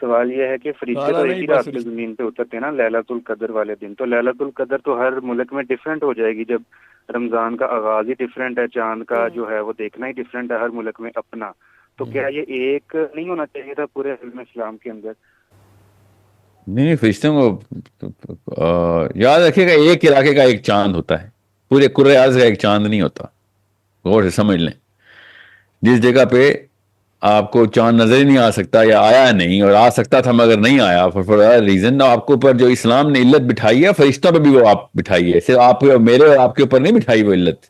سوال یہ ہے کہ فرشتے تو کالا ایک نہیں ہی بس رات پہ زمین پہ اترتے ہیں نا لیلۃ القدر والے دن، تو لیلۃ القدر تو ہر ملک میں ڈفرینٹ ہو جائے گی، جب رمضان کا آغاز ہی ڈفرینٹ ہے، چاند کا جو ہے وہ دیکھنا ہی ڈفرینٹ ہے ہر ملک میں اپنا، تو کیا یہ ایک نہیں ہونا چاہیے تھا پورے علم اسلام کے اندر؟ نہیں، فرشتوں کو یاد رکھیے گا ایک علاقے کا ایک چاند ہوتا ہے، پورے کرۂ ارض کا ایک چاند نہیں ہوتا، غور سے سمجھ لیں۔ جس جگہ پہ آپ کو چاند نظر ہی نہیں آ سکتا یا آیا نہیں، اور آ سکتا تھا مگر نہیں آیا فار ریزن، آپ کے اوپر جو اسلام نے علت بٹھائی ہے فرشتوں پہ بھی وہ آپ بٹھائی ہے، صرف آپ میرے اور آپ کے اوپر نہیں بٹھائی وہ علت،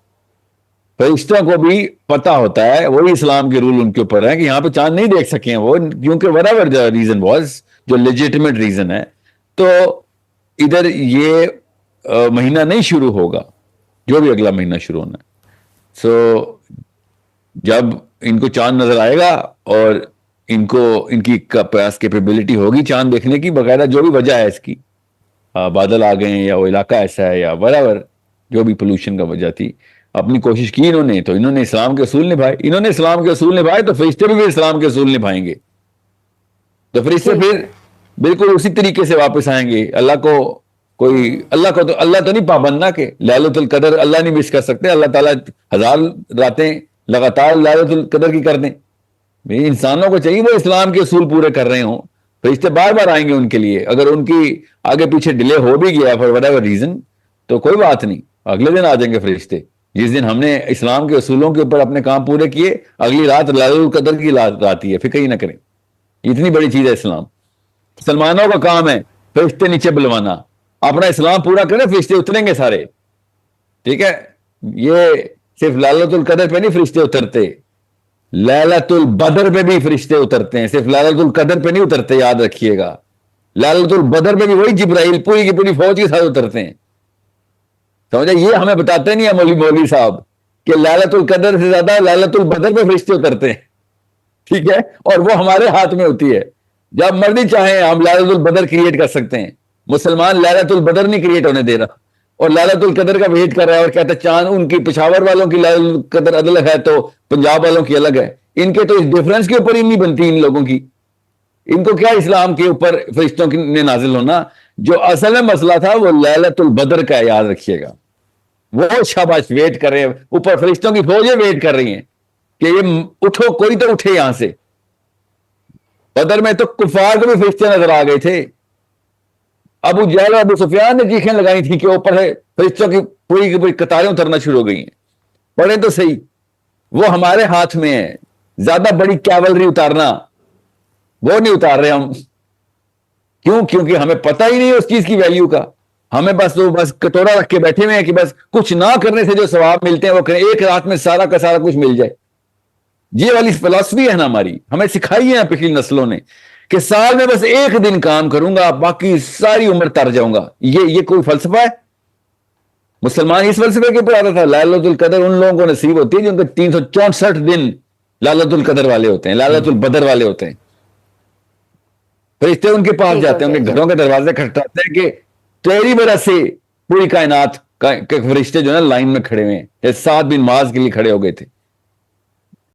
فرشتوں کو بھی پتا ہوتا ہے، وہی اسلام کے رول ان کے اوپر ہے کہ یہاں پہ چاند نہیں دیکھ سکے ہیں وہ، کیونکہ whatever the reason was، جو لیجیٹمیٹ ریزن ہے، تو ادھر یہ مہینہ نہیں شروع ہوگا، جو بھی اگلا مہینہ شروع ہونا ہے، سو جب ان کو چاند نظر آئے گا اور ان کی پاس کیپیبلٹی ہوگی چاند دیکھنے کی، باقاعدہ جو بھی وجہ ہے اس کی، بادل آ گئے ہیں یا وہ علاقہ ایسا ہے یا whatever، جو بھی پولوشن کا وجہ تھی، اپنی کوشش کی انہوں نے، تو انہوں نے اسلام کے اصول نبھائے، انہوں نے اسلام کے اصول نبھائے تو فرشتے بھی اسلام کے اصول نبھائیں گے، تو فرشتے ٹھیک پھر ہے. بالکل اسی طریقے سے واپس آئیں گے۔ اللہ تو نہیں پابند نہ کہ لیلۃ القدر اللہ نہیں مس کر سکتے، اللہ تعالیٰ 1000 راتیں لگاتار لیلۃ القدر کی کر دیں، انسانوں کو چاہیے وہ اسلام کے اصول پورے کر رہے ہوں، فرشتے بار بار آئیں گے ان کے لیے، اگر ان کی آگے پیچھے ڈیلے ہو بھی گیا فار whatever ریزن تو کوئی بات نہیں، اگلے دن آ جائیں گے فرشتے، جس دن ہم نے اسلام کے اصولوں کے اوپر اپنے کام پورے کیے، اگلی رات لیلۃ القدر کی رات ہی ہے، فکر ہی نہ کریں، اتنی بڑی چیز ہے اسلام۔ مسلمانوں کا کام ہے فرشتے نیچے بلوانا، اپنا اسلام پورا کریں فرشتے اتریں گے سارے، ٹھیک ہے؟ یہ صرف لیلۃ القدر پہ نہیں فرشتے اترتے، لیلۃ البدر پہ بھی فرشتے اترتے ہیں، صرف لیلۃ القدر پہ نہیں اترتے، یاد رکھیے گا، لیلۃ البدر پہ بھی وہی جبرائیل پوری کی پوری فوج کے ساتھ اترتے ہیں، سمجھا؟ یہ ہمیں بتاتے نہیں ہیں مولوی صاحب کہ لیلۃ القدر سے زیادہ لیلۃ البدر پہ فرشتے اترتے ہیں، ٹھیک ہے؟ اور وہ ہمارے ہاتھ میں ہوتی ہے، جب مرضی چاہیں ہم لیلۃ البدر کریٹ کر سکتے ہیں، مسلمان لیلۃ البدر نہیں کریٹ ہونے دے رہا، اور لیلۃ القدر کا ویٹ کر رہا ہے اور کہتا ہے چاند ان کی پشاور والوں کی لیلۃ القدر الگ ہے تو پنجاب والوں کی الگ ہے، ان کے تو اس ڈفرنس کے اوپر ہی نہیں بنتی ان لوگوں کی، ان کو کیا اسلام کے اوپر فرشتوں نے نازل ہونا، جو اصل میں مسئلہ تھا وہ لیلۃ البدر کا، یاد رکھیے گا، وہ شاباش ویٹ کر رہے ہیں، اوپر فرشتوں کی فوجیں ویٹ کر رہی ہیں کہ یہ اٹھو، کوئی تو اٹھے یہاں سے۔ بدر میں تو کفار کو بھی فرشتے نظر آ گئے تھے، ابو جہل اور ابو سفیان نے چیخیں لگائی تھیں کہ اوپر ہے فرشتوں کی پوری قطاریں اترنا شروع ہو گئی ہیں، پڑھیں تو صحیح، وہ ہمارے ہاتھ میں ہے، زیادہ بڑی کیولری اتارنا وہ نہیں اتار رہے ہم، کیوں؟ کیونکہ ہمیں پتہ ہی نہیں اس چیز کی ویلیو کا، ہمیں بس کٹورا رکھ کے بیٹھے ہوئے ہیں کہ بس کچھ نہ کرنے سے جو ثواب ملتے ہیں وہ کریں، ایک رات میں سارا کا سارا کچھ مل جائے، یہ والی فلسفی ہے نا ہماری، ہمیں سکھائی ہے پچھلی نسلوں نے کہ سال میں بس ایک دن کام کروں گا باقی ساری عمر تر جاؤں گا، یہ کوئی فلسفہ ہے؟ مسلمان اس فلسفے کے اوپر آتا تھا، لیلۃ القدر ان لوگوں کو نصیب ہوتی ہے جن کے 364 دن لیلۃ القدر والے ہوتے ہیں، لیلۃ البدر والے ہوتے ہیں، فرشتے ان کے پاس ٹھیک ہو جاتے ہیں، گیا ان کے جی. گھروں کے دروازے کھٹکھٹاتے ہیں کہ تیری وجہ سے پوری کائنات کے فرشتے جو ہے نا لائن میں کھڑے ہوئے ہیں، 7 دن نماز کے لیے کھڑے ہو گئے تھے،